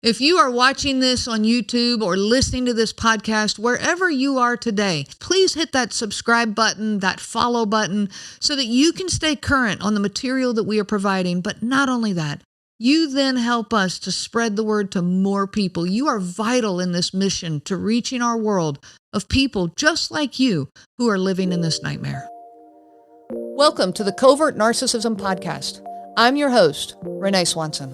If you are watching this on YouTube or listening to this podcast, wherever you are today, please hit that subscribe button, that follow button, so that you can stay current on the material that we are providing. But not only that, you then help us to spread the word to more people. You are vital in this mission to reaching our world of people just like you who are living in this nightmare. Welcome to the Covert Narcissism Podcast. I'm your host, Renee Swanson.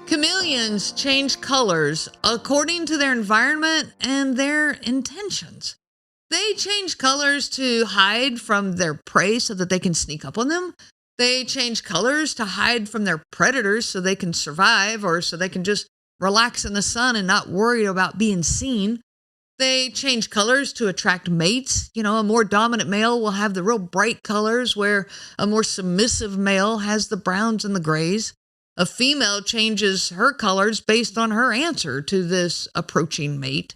Chameleons change colors according to their environment and their intentions. They change colors to hide from their prey so that they can sneak up on them. They change colors to hide from their predators so they can survive or so they can just relax in the sun and not worry about being seen. They change colors to attract mates. A more dominant male will have the real bright colors where a more submissive male has the browns and the grays. A female changes her colors based on her answer to this approaching mate.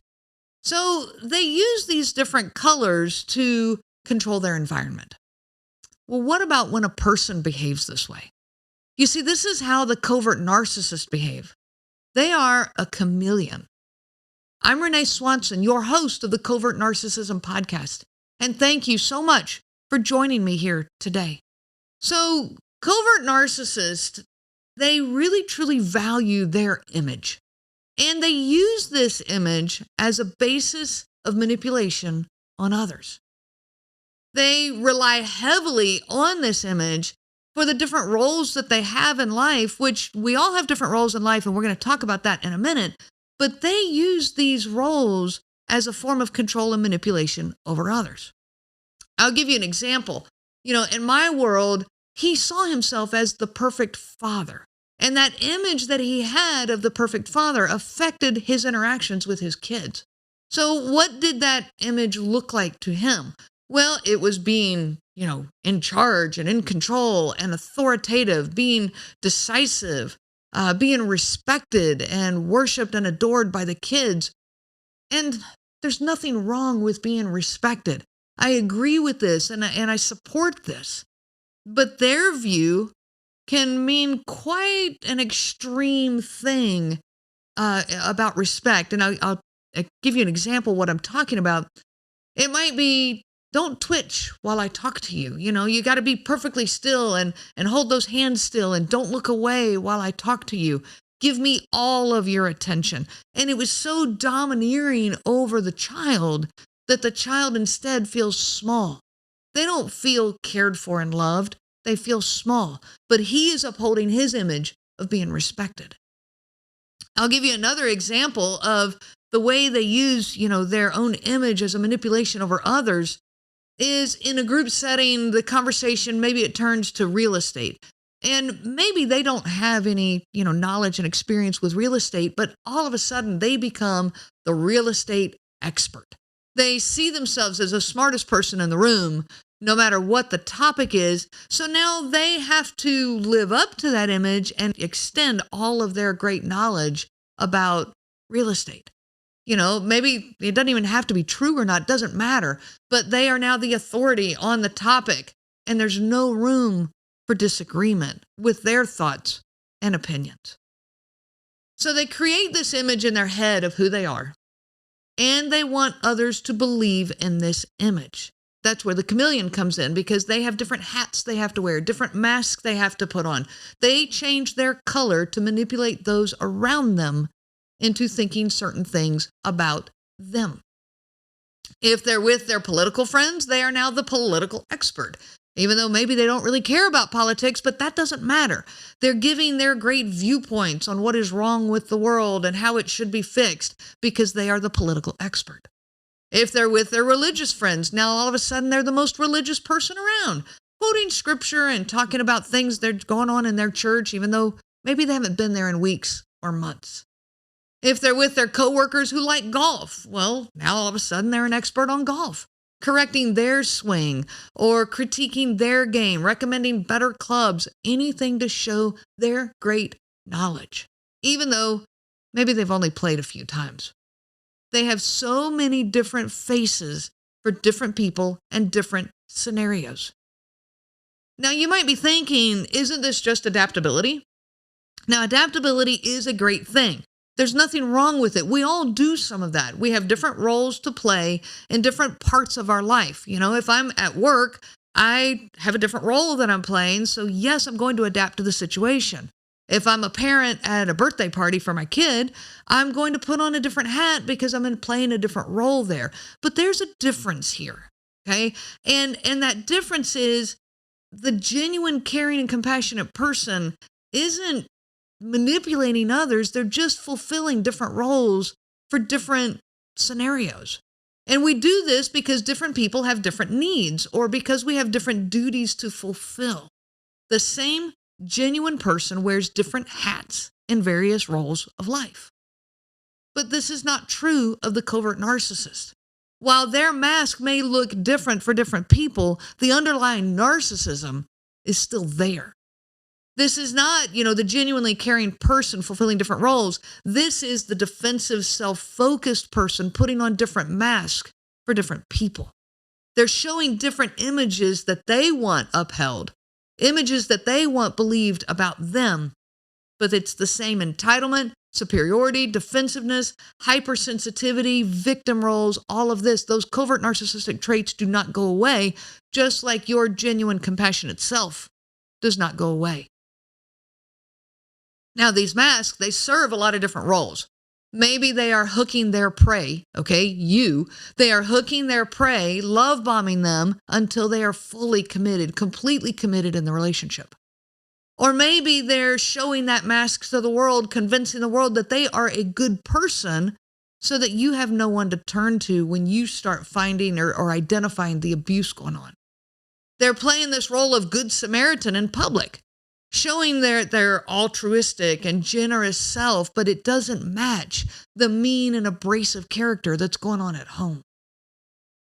So they use these different colors to control their environment. Well, what about when a person behaves this way? You see, this is how the covert narcissists behave. They are a chameleon. I'm Renee Swanson, your host of the Covert Narcissism Podcast, and thank you so much for joining me here today. So, covert narcissists, they really truly value their image, and they use this image as a basis of manipulation on others. They rely heavily on this image for the different roles that they have in life, which we all have different roles in life, and we're going to talk about that in a minute, but they use these roles as a form of control and manipulation over others. I'll give you an example. In my world, he saw himself as the perfect father. And that image that he had of the perfect father affected his interactions with his kids. So what did that image look like to him? Well, it was being, in charge and in control and authoritative, being decisive, being respected and worshiped and adored by the kids. And there's nothing wrong with being respected. I agree with this and I support this. But their view can mean quite an extreme thing about respect. And I'll give you an example of what I'm talking about. It might be, don't twitch while I talk to you. You got to be perfectly still and hold those hands still and don't look away while I talk to you. Give me all of your attention. And it was so domineering over the child that the child instead feels small. They don't feel cared for and loved. They feel small, but he is upholding his image of being respected. I'll give you another example of the way they use, their own image as a manipulation over others is in a group setting, the conversation, maybe it turns to real estate. And maybe they don't have any, knowledge and experience with real estate, but all of a sudden they become the real estate expert. They see themselves as the smartest person in the room, no matter what the topic is. So now they have to live up to that image and extend all of their great knowledge about real estate. Maybe it doesn't even have to be true or not, doesn't matter, but they are now the authority on the topic, and there's no room for disagreement with their thoughts and opinions. So they create this image in their head of who they are, and they want others to believe in this image. That's where the chameleon comes in, because they have different hats they have to wear, different masks they have to put on. They change their color to manipulate those around them into thinking certain things about them. If they're with their political friends, they are now the political expert, even though maybe they don't really care about politics, but that doesn't matter. They're giving their great viewpoints on what is wrong with the world and how it should be fixed because they are the political expert. If they're with their religious friends, now all of a sudden they're the most religious person around, quoting scripture and talking about things that are going on in their church, even though maybe they haven't been there in weeks or months. If they're with their coworkers who like golf, well, now all of a sudden they're an expert on golf, correcting their swing or critiquing their game, recommending better clubs, anything to show their great knowledge, even though maybe they've only played a few times. They have so many different faces for different people and different scenarios. Now, you might be thinking, isn't this just adaptability? Now, adaptability is a great thing. There's nothing wrong with it. We all do some of that. We have different roles to play in different parts of our life. If I'm at work, I have a different role that I'm playing. So, yes, I'm going to adapt to the situation. If I'm a parent at a birthday party for my kid, I'm going to put on a different hat because I'm playing a different role there. But there's a difference here, okay? And that difference is the genuine, caring, and compassionate person isn't manipulating others. They're just fulfilling different roles for different scenarios. And we do this because different people have different needs or because we have different duties to fulfill. The same genuine person wears different hats in various roles of life. But this is not true of the covert narcissist. While their mask may look different for different people, the underlying narcissism is still there. This is not, the genuinely caring person fulfilling different roles. This is the defensive, self-focused person putting on different masks for different people. They're showing different images that they want upheld, images that they want believed about them, but it's the same entitlement, superiority, defensiveness, hypersensitivity, victim roles, all of this. Those covert narcissistic traits do not go away, just like your genuine compassionate self does not go away. Now, these masks, they serve a lot of different roles. Maybe they are hooking their prey, okay, they are hooking their prey, love bombing them until they are fully committed, completely committed in the relationship. Or maybe they're showing that mask to the world, convincing the world that they are a good person so that you have no one to turn to when you start finding or identifying the abuse going on. They're playing this role of good Samaritan in public, showing their altruistic and generous self, but it doesn't match the mean and abrasive character that's going on at home.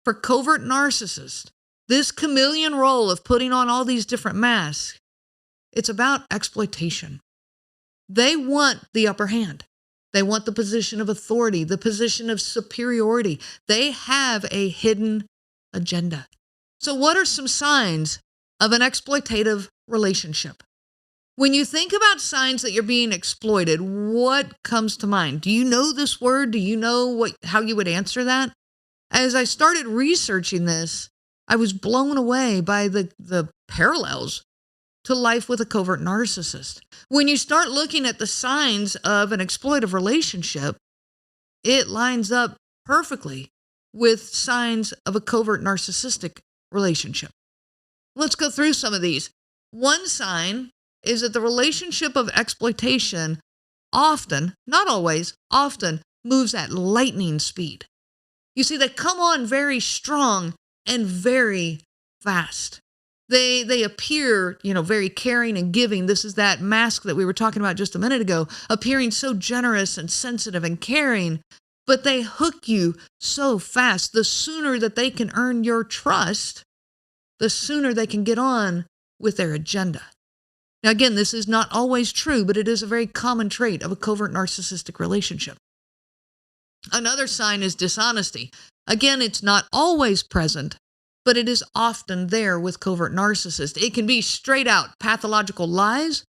For covert narcissists, this chameleon role of putting on all these different masks, it's about exploitation. They want the upper hand. They want the position of authority, the position of superiority. They have a hidden agenda. So what are some signs of an exploitative relationship? When you think about signs that you're being exploited, what comes to mind? Do you know this word? Do you know how you would answer that? As I started researching this, I was blown away by the parallels to life with a covert narcissist. When you start looking at the signs of an exploitive relationship, it lines up perfectly with signs of a covert narcissistic relationship. Let's go through some of these. One sign is that the relationship of exploitation often, not always, often moves at lightning speed. You see, they come on very strong and very fast. They appear, very caring and giving. This is that mask that we were talking about just a minute ago, appearing so generous and sensitive and caring, but they hook you so fast. The sooner that they can earn your trust, the sooner they can get on with their agenda. Now, again, this is not always true, but it is a very common trait of a covert narcissistic relationship. Another sign is dishonesty. Again, it's not always present, but it is often there with covert narcissists. It can be straight out pathological lies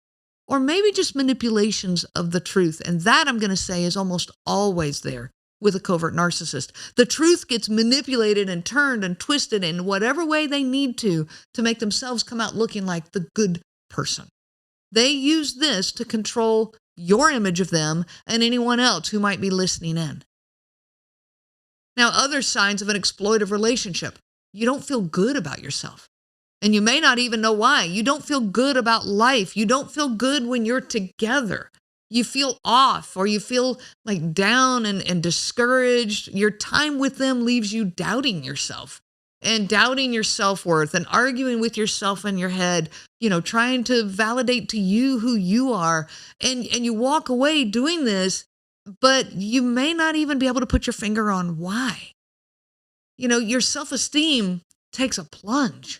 or maybe just manipulations of the truth. And that, I'm going to say, is almost always there with a covert narcissist. The truth gets manipulated and turned and twisted in whatever way they need to make themselves come out looking like the good person. They use this to control your image of them and anyone else who might be listening in. Now, other signs of an exploitive relationship. You don't feel good about yourself. And you may not even know why. You don't feel good about life. You don't feel good when you're together. You feel off or you feel like down and discouraged. Your time with them leaves you doubting yourself and doubting your self-worth and arguing with yourself in your head, trying to validate to you who you are. And you walk away doing this, but you may not even be able to put your finger on why. Your self-esteem takes a plunge.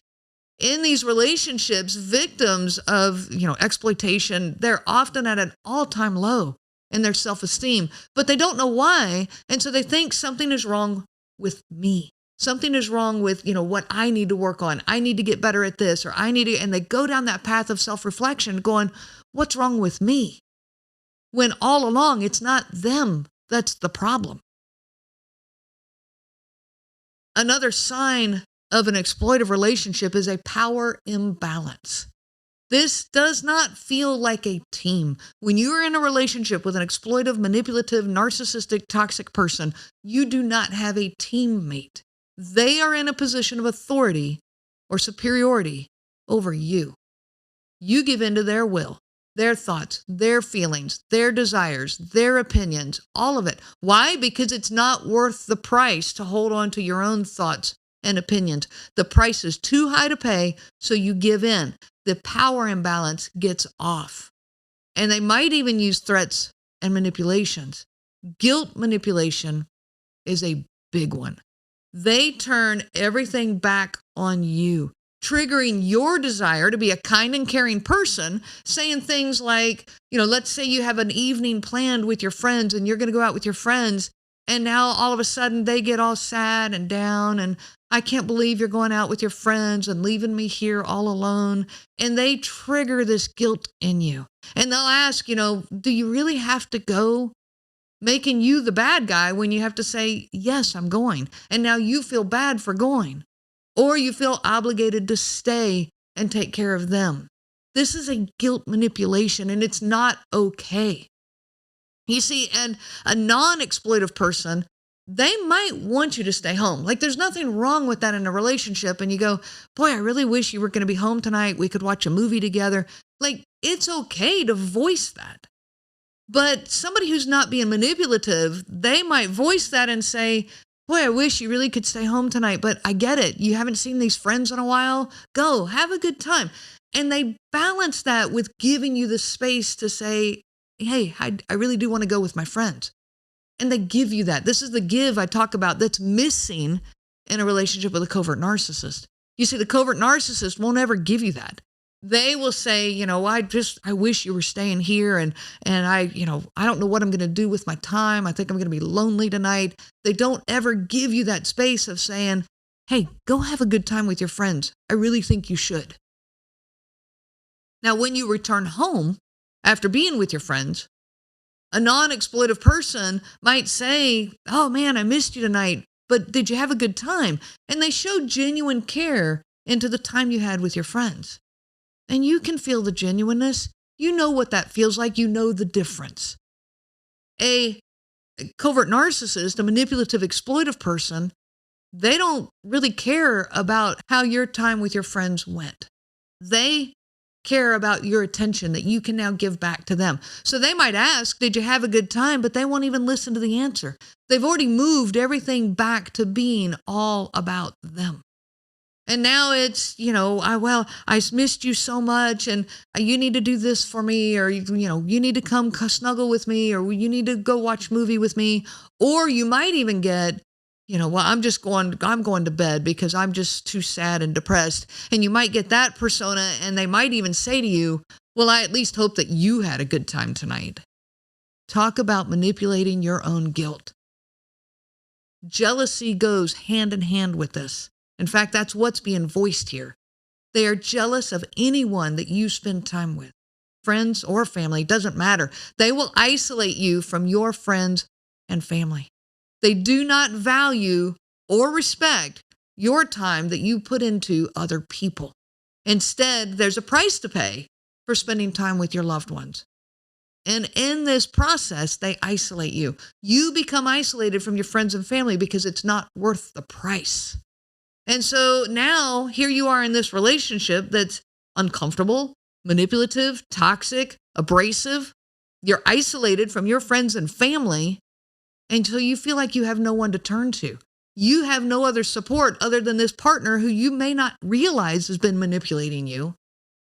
In these relationships, victims of, exploitation, they're often at an all-time low in their self-esteem, but they don't know why. And so they think something is wrong with me. Something is wrong with, what I need to work on. I need to get better at this, or and they go down that path of self-reflection going, what's wrong with me? When all along, it's not them that's the problem. Another sign of an exploitive relationship is a power imbalance. This does not feel like a team. When you are in a relationship with an exploitive, manipulative, narcissistic, toxic person, you do not have a teammate. They are in a position of authority or superiority over you. You give in to their will, their thoughts, their feelings, their desires, their opinions, all of it. Why? Because it's not worth the price to hold on to your own thoughts and opinions. The price is too high to pay, so you give in. The power imbalance gets off. And they might even use threats and manipulations. Guilt manipulation is a big one. They turn everything back on you, triggering your desire to be a kind and caring person, saying things like, let's say you have an evening planned with your friends and you're going to go out with your friends, and now all of a sudden they get all sad and down, and I can't believe you're going out with your friends and leaving me here all alone. And they trigger this guilt in you. And they'll ask, do you really have to go? Making you the bad guy when you have to say, yes, I'm going. And now you feel bad for going. Or you feel obligated to stay and take care of them. This is a guilt manipulation, and it's not okay. You see, and a non-exploitive person, they might want you to stay home. Like, there's nothing wrong with that in a relationship. And you go, boy, I really wish you were going to be home tonight. We could watch a movie together. Like, it's okay to voice that. But somebody who's not being manipulative, they might voice that and say, boy, I wish you really could stay home tonight, but I get it. You haven't seen these friends in a while. Go, have a good time. And they balance that with giving you the space to say, hey, I really do want to go with my friends. And they give you that. This is the give I talk about that's missing in a relationship with a covert narcissist. You see, the covert narcissist won't ever give you that. They will say, I wish you were staying here, and I don't know what I'm going to do with my time. I think I'm going to be lonely tonight. They don't ever give you that space of saying, hey, go have a good time with your friends. I really think you should. Now, when you return home after being with your friends, a non-exploitive person might say, oh man, I missed you tonight, but did you have a good time? And they show genuine care into the time you had with your friends. And you can feel the genuineness. You know what that feels like. You know the difference. A covert narcissist, a manipulative, exploitive person, they don't really care about how your time with your friends went. They care about your attention that you can now give back to them. So they might ask, did you have a good time? But they won't even listen to the answer. They've already moved everything back to being all about them. And now it's, I missed you so much, and you need to do this for me, or, you need to come snuggle with me, or you need to go watch a movie with me. Or you might even get, I'm going to bed because I'm just too sad and depressed. And you might get that persona, and they might even say to you, well, I at least hope that you had a good time tonight. Talk about manipulating your own guilt. Jealousy goes hand in hand with this. In fact, that's what's being voiced here. They are jealous of anyone that you spend time with. Friends or family, doesn't matter. They will isolate you from your friends and family. They do not value or respect your time that you put into other people. Instead, there's a price to pay for spending time with your loved ones. And in this process, they isolate you. You become isolated from your friends and family because it's not worth the price. And so now here you are in this relationship that's uncomfortable, manipulative, toxic, abrasive. You're isolated from your friends and family until you feel like you have no one to turn to. You have no other support other than this partner who you may not realize has been manipulating you,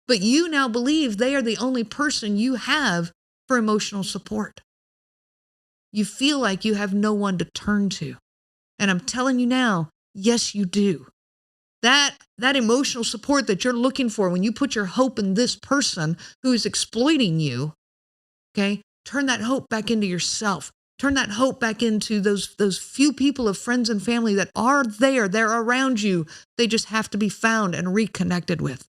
but you now believe they are the only person you have for emotional support. You feel like you have no one to turn to. And I'm telling you now, yes, you do. That emotional support that you're looking for when you put your hope in this person who is exploiting you, okay, turn that hope back into yourself. Turn that hope back into those few people of friends and family that are there. They're around you. They just have to be found and reconnected with.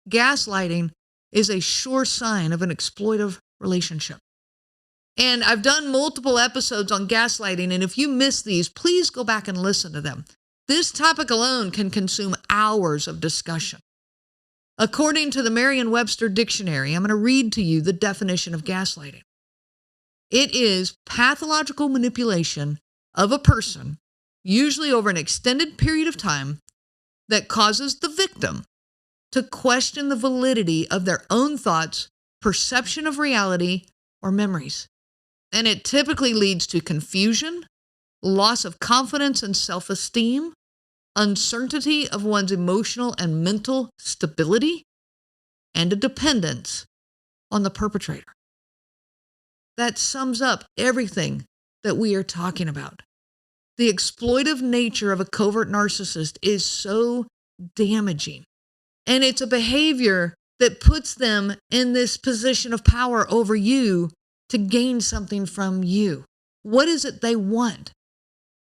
Gaslighting is a sure sign of an exploitive relationship. And I've done multiple episodes on gaslighting, and if you miss these, please go back and listen to them. This topic alone can consume hours of discussion. According to the Merriam-Webster Dictionary, I'm going to read to you the definition of gaslighting. It is pathological manipulation of a person, usually over an extended period of time, that causes the victim to question the validity of their own thoughts, perception of reality, or memories. And it typically leads to confusion, loss of confidence and self-esteem, uncertainty of one's emotional and mental stability, and a dependence on the perpetrator. That sums up everything that we are talking about. The exploitive nature of a covert narcissist is so damaging. And it's a behavior that puts them in this position of power over you to gain something from you. What is it they want?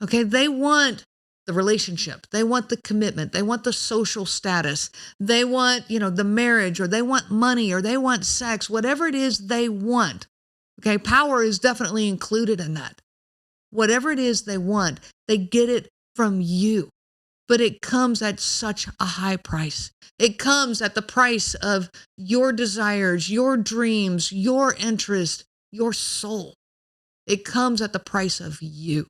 Okay, they want the relationship. They want the commitment. They want the social status. They want, the marriage, or they want money, or they want sex, whatever it is they want. Okay, power is definitely included in that. Whatever it is they want, they get it from you. But it comes at such a high price. It comes at the price of your desires, your dreams, your interest, your soul. It comes at the price of you.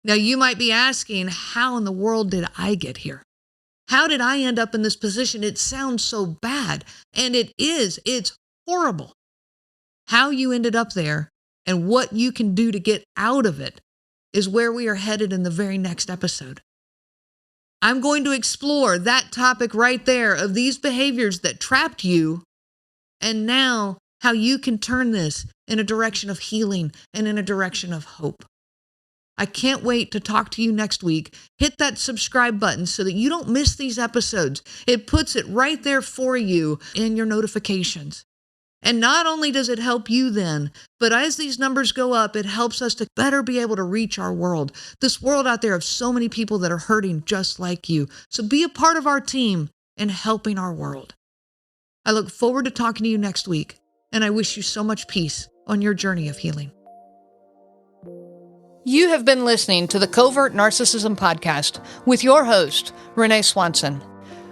Now, you might be asking, how in the world did I get here? How did I end up in this position? It sounds so bad. And it is. It's horrible. How you ended up there and what you can do to get out of it is where we are headed in the very next episode. I'm going to explore that topic right there of these behaviors that trapped you, and now how you can turn this in a direction of healing and in a direction of hope. I can't wait to talk to you next week. Hit that subscribe button so that you don't miss these episodes. It puts it right there for you in your notifications. And not only does it help you then, but as these numbers go up, it helps us to better be able to reach our world. This world out there of so many people that are hurting just like you. So be a part of our team in helping our world. I look forward to talking to you next week, and I wish you so much peace on your journey of healing. You have been listening to the Covert Narcissism Podcast with your host, Renee Swanson.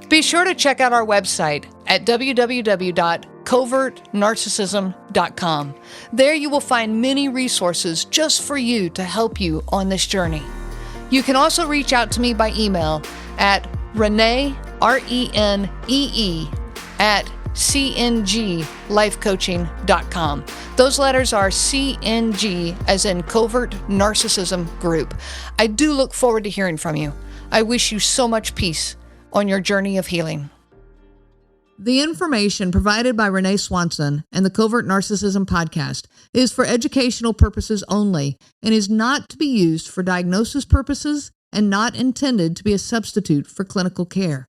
Be sure to check out our website at www.covertnarcissism.com. There you will find many resources just for you to help you on this journey. You can also reach out to me by email at Renee, RENEE, at cnglifecoaching.com. Those letters are CNG, as in Covert Narcissism Group. I do look forward to hearing from you. I wish you so much peace on your journey of healing. The information provided by Renee Swanson and the Covert Narcissism Podcast is for educational purposes only and is not to be used for diagnosis purposes and not intended to be a substitute for clinical care.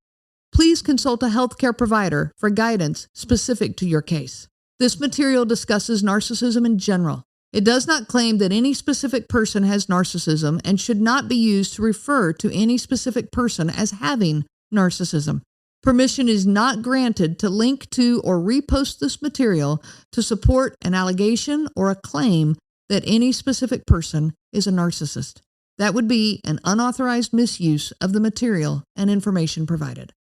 Please consult a healthcare provider for guidance specific to your case. This material discusses narcissism in general. It does not claim that any specific person has narcissism and should not be used to refer to any specific person as having narcissism. Permission is not granted to link to or repost this material to support an allegation or a claim that any specific person is a narcissist. That would be an unauthorized misuse of the material and information provided.